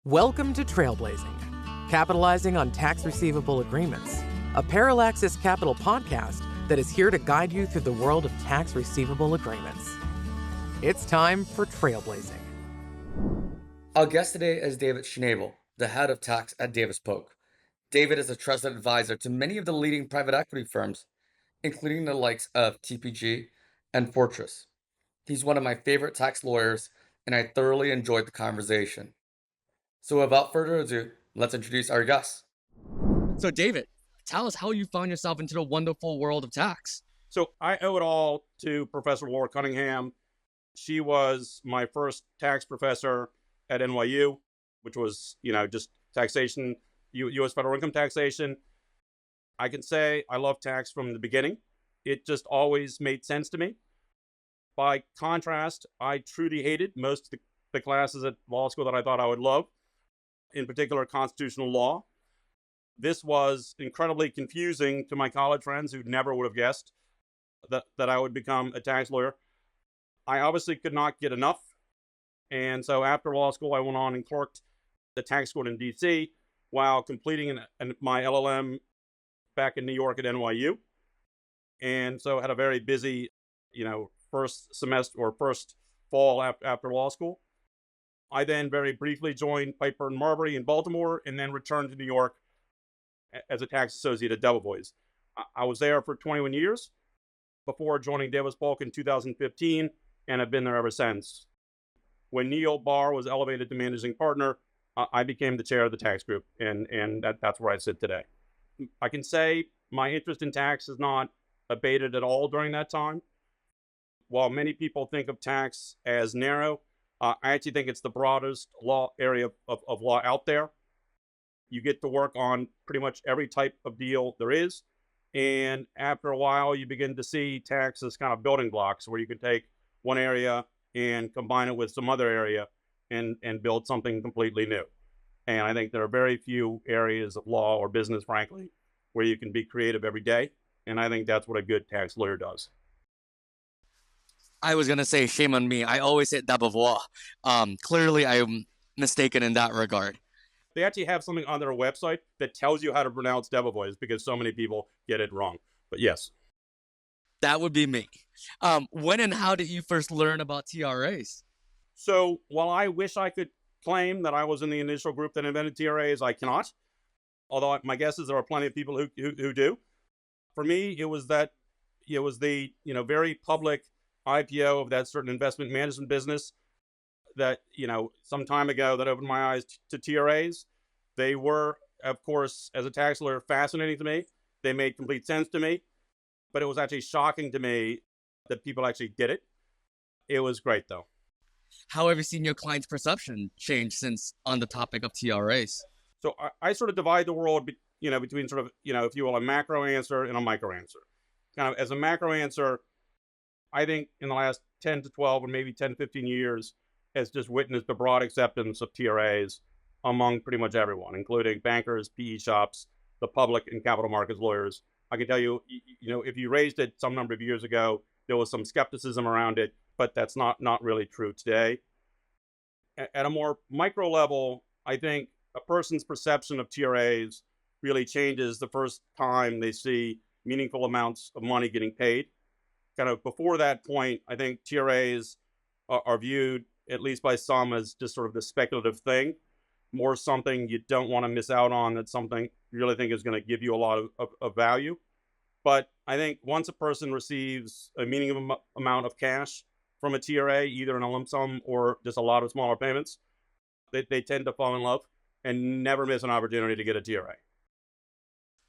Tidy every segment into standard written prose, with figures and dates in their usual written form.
Welcome to TRAilblazing, capitalizing on tax receivable agreements, a Parallaxes Capital podcast that is here to guide you through the world of tax receivable agreements. It's time for TRAilblazing. Our guest today is David Schnabel, the head of tax at Davis Polk. David is a trusted advisor to many of the leading private equity firms, including the likes of TPG and Fortress. He's one of my favorite tax lawyers, and I thoroughly enjoyed the conversation. So without further ado, let's introduce our guest. So David, tell us how you found yourself into the wonderful world of tax. So I owe it all to Professor Laura Cunningham. She was my first tax professor at NYU, which was, just taxation, U.S. federal income taxation. I can say I love tax from the beginning. It just always made sense to me. By contrast, I truly hated most of the classes at law school that I thought I would love, in particular constitutional law. This was incredibly confusing to my college friends who never would have guessed that I would become a tax lawyer. I obviously could not get enough. And so after law school, I went on and clerked the tax court in DC while completing my LLM back in New York at NYU. And so I had a very busy, first semester or first fall after law school. I then very briefly joined Piper and Marbury in Baltimore and then returned to New York as a tax associate at Debevoise. I was there for 21 years before joining Davis Polk in 2015 and have been there ever since. When Neil Barr was elevated to managing partner, I became the chair of the tax group, and that's where I sit today. I can say my interest in tax has not abated at all during that time. While many people think of tax as narrow, I actually think it's the broadest law area of law out there. You get to work on pretty much every type of deal there is. And after a while, you begin to see tax as kind of building blocks where you can take one area and combine it with some other area and build something completely new. And I think there are very few areas of law or business, frankly, where you can be creative every day. And I think that's what a good tax lawyer does. I was going to say, shame on me. I always hit Debevoise. Clearly, I'm mistaken in that regard. They actually have something on their website that tells you how to pronounce Debevoise because so many people get it wrong. But yes. That would be me. When and how did you first learn about TRAs? So while I wish I could claim that I was in the initial group that invented TRAs, I cannot. Although my guess is there are plenty of people who do. For me, it was the very public IPO of that certain investment management business that, some time ago that opened my eyes to TRAs. They were, of course, as a tax lawyer, fascinating to me. They made complete sense to me, but it was actually shocking to me that people actually did it. It was great, though. How have you seen your client's perception change since on the topic of TRAs? So I sort of divide the world, between sort of, if you will, a macro answer and a micro answer. Kind of as a macro answer, I think in the last 10 to 12 or maybe 10 to 15 years has just witnessed the broad acceptance of TRAs among pretty much everyone, including bankers, PE shops, the public and capital markets lawyers. I can tell you, if you raised it some number of years ago, there was some skepticism around it, but that's not really true today. At a more micro level, I think a person's perception of TRAs really changes the first time they see meaningful amounts of money getting paid. Kind of before that point, I think TRAs are viewed, at least by some, as just sort of the speculative thing, more something you don't want to miss out on, that's something you really think is going to give you a lot of value. But I think once a person receives a meaningful amount of cash from a TRA, either in a lump sum or just a lot of smaller payments, they tend to fall in love and never miss an opportunity to get a TRA.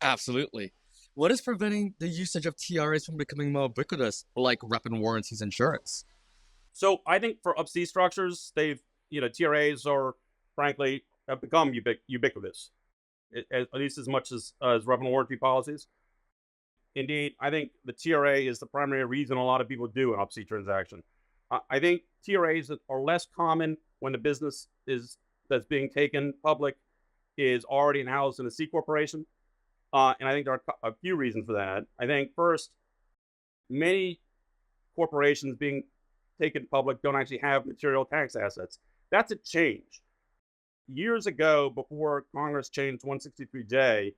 Absolutely. What is preventing the usage of TRAs from becoming more ubiquitous, like rep and warranties insurance? So I think for Up-C structures, TRAs are, frankly, have become ubiquitous, at least as much as rep and warranty policies. Indeed, I think the TRA is the primary reason a lot of people do an Up-C transaction. I think TRAs are less common when the business that's being taken public is already in-house in a C corporation. And I think there are a few reasons for that. I think first, many corporations being taken public don't actually have material tax assets. That's a change. years ago, before Congress changed 163J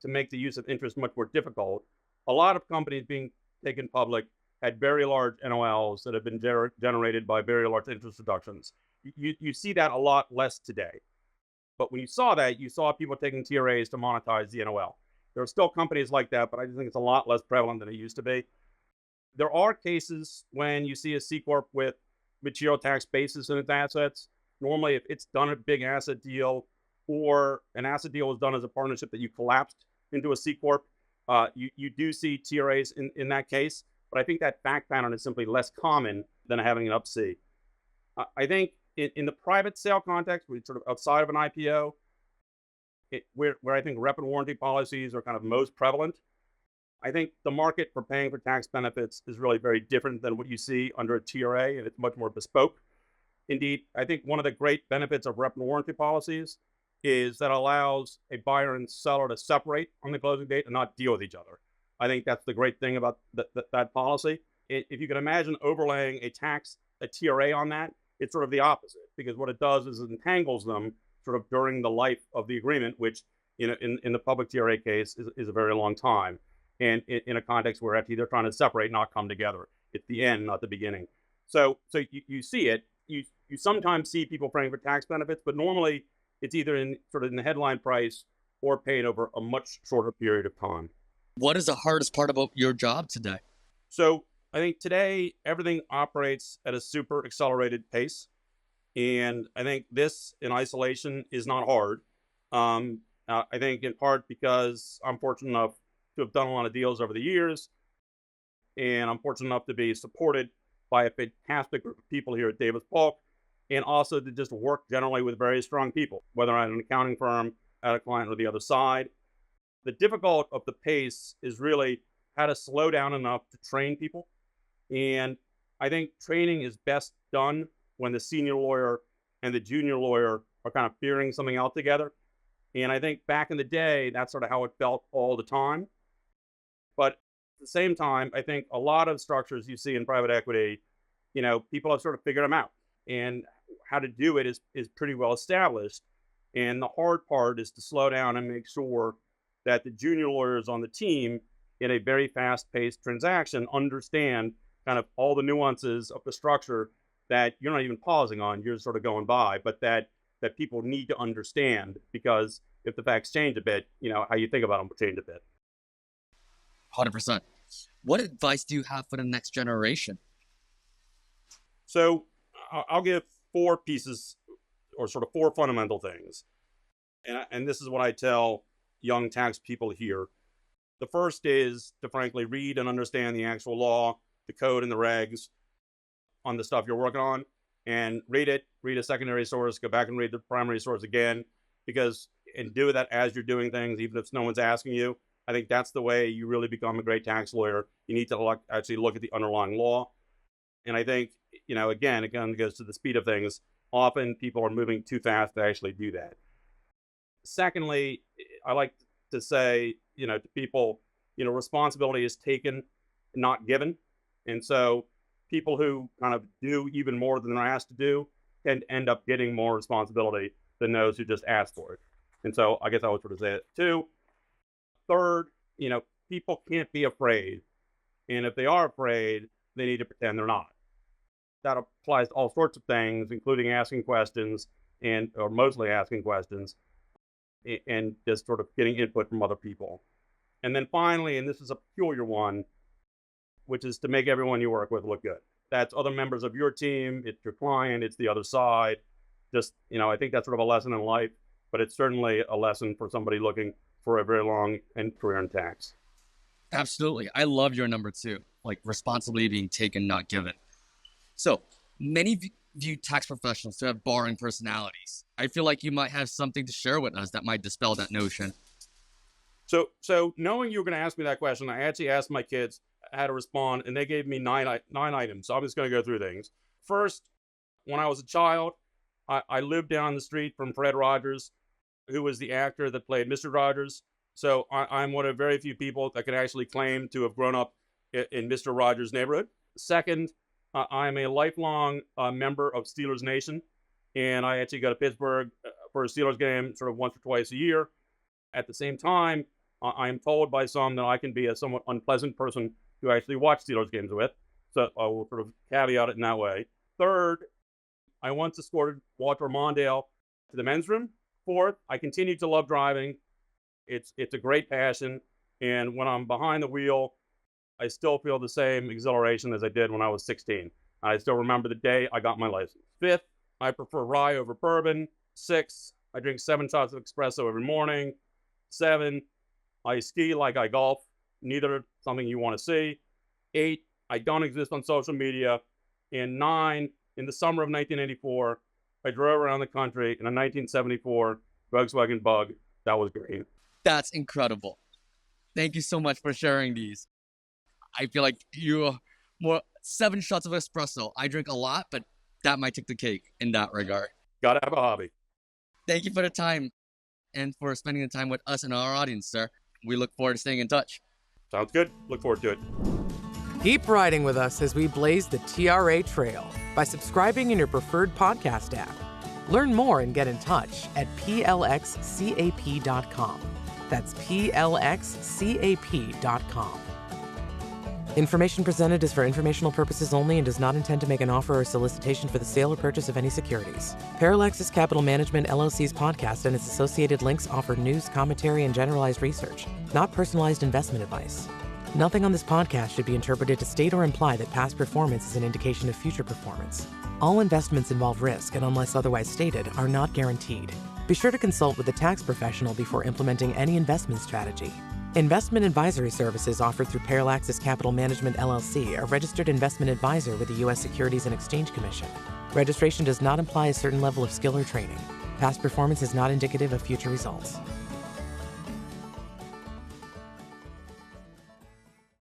to make the use of interest much more difficult, a lot of companies being taken public had very large NOLs that have been generated by very large interest deductions. You see that a lot less today. But when you saw that, you saw people taking TRAs to monetize the NOL. There are still companies like that, but I just think it's a lot less prevalent than it used to be. There are cases when you see a C Corp with material tax basis in its assets. Normally, if it's done a big asset deal, or an asset deal was done as a partnership that you collapsed into a C Corp, you do see TRAs in that case. But I think that fact pattern is simply less common than having an Up-C. I think in the private sale context, we're sort of outside of an IPO, where I think rep and warranty policies are kind of most prevalent, I think the market for paying for tax benefits is really very different than what you see under a TRA, and it's much more bespoke. Indeed, I think one of the great benefits of rep and warranty policies is that allows a buyer and seller to separate on the closing date and not deal with each other. I think that's the great thing about that policy. If you can imagine overlaying a TRA on that, it's sort of the opposite, because what it does is it entangles them sort of during the life of the agreement, which in the public TRA case is a very long time. And in a context where actually they're trying to separate, not come together. It's the end, not the beginning. So you see it. You sometimes see people praying for tax benefits, but normally it's either in the headline price or paid over a much shorter period of time. What is the hardest part about your job today? So I think today everything operates at a super accelerated pace. And I think this in isolation is not hard. I think in part because I'm fortunate enough to have done a lot of deals over the years. And I'm fortunate enough to be supported by a fantastic group of people here at Davis Polk, and also to just work generally with very strong people, whether I'm at an accounting firm, at a client, or the other side. The difficult of the pace is really how to slow down enough to train people. And I think training is best done when the senior lawyer and the junior lawyer are kind of figuring something out together. And I think back in the day, that's sort of how it felt all the time. But at the same time, I think a lot of structures you see in private equity, people have sort of figured them out. And how to do it is pretty well established. And the hard part is to slow down and make sure that the junior lawyers on the team in a very fast-paced transaction understand kind of all the nuances of the structure that you're not even pausing on, you're sort of going by, but that people need to understand, because if the facts change a bit, how you think about them will change a bit. 100%. What advice do you have for the next generation? So I'll give 4 pieces, or sort of 4 fundamental things. And this is what I tell young tax people here. The first is to frankly read and understand the actual law, the code and the regs on the stuff you're working on, and read a secondary source, go back and read the primary source again, and do that as you're doing things, even if no one's asking you. I think that's the way you really become a great tax lawyer. You need to actually look at the underlying law. And I think, again, it goes to the speed of things. Often people are moving too fast to actually do that. Secondly, I like to say, to people, responsibility is taken, not given. And so people who kind of do even more than they're asked to do tend to end up getting more responsibility than those who just ask for it. And so I guess I would sort of say it too. Third, people can't be afraid. And if they are afraid, they need to pretend they're not. That applies to all sorts of things, including asking questions, or mostly asking questions, and just sort of getting input from other people. And then finally, and this is a peculiar one, which is to make everyone you work with look good. That's other members of your team, it's your client, it's the other side. Just, I think that's sort of a lesson in life, but it's certainly a lesson for somebody looking for a very long career in tax. Absolutely. I love your number 2, like responsibility being taken, not given. So many view tax professionals to have boring personalities. I feel like you might have something to share with us that might dispel that notion. So knowing you were going to ask me that question, I actually asked my kids how to respond, and they gave me 9 items. So I'm just going to go through things. First, when I was a child, I lived down the street from Fred Rogers, who was the actor that played Mr. Rogers. So I'm one of very few people that can actually claim to have grown up in Mr. Rogers' neighborhood. Second, I'm a lifelong member of Steelers Nation, and I actually go to Pittsburgh for a Steelers game sort of once or twice a year. At the same time, I am told by some that I can be a somewhat unpleasant person to actually watch Steelers games with. So I will sort of caveat it in that way. Third, I once escorted Walter Mondale to the men's room. Fourth, I continue to love driving. It's a great passion. And when I'm behind the wheel, I still feel the same exhilaration as I did when I was 16. I still remember the day I got my license. Fifth, I prefer rye over bourbon. Sixth, I drink 7 shots of espresso every morning. 7, I ski like I golf. Neither something you want to see. 8, I don't exist on social media. And 9, in the summer of 1984, I drove around the country in a 1974 Volkswagen Bug that was green. That's incredible. Thank you so much for sharing these. I feel like you more 7 shots of espresso. I drink a lot, but that might take the cake in that regard. Gotta have a hobby. Thank you for the time and for spending the time with us and our audience, sir. We look forward to staying in touch. Sounds good. Look forward to it. Keep riding with us as we blaze the TRA trail by subscribing in your preferred podcast app. Learn more and get in touch at plxcap.com. That's plxcap.com. Information presented is for informational purposes only and does not intend to make an offer or solicitation for the sale or purchase of any securities. Parallaxes Capital Management LLC's podcast and its associated links offer news, commentary, and generalized research, not personalized investment advice. Nothing on this podcast should be interpreted to state or imply that past performance is an indication of future performance. All investments involve risk and, unless otherwise stated, are not guaranteed. Be sure to consult with a tax professional before implementing any investment strategy. Investment advisory services offered through Parallaxes Capital Management LLC, a registered investment advisor with the U.S. Securities and Exchange Commission. Registration does not imply a certain level of skill or training. Past performance is not indicative of future results.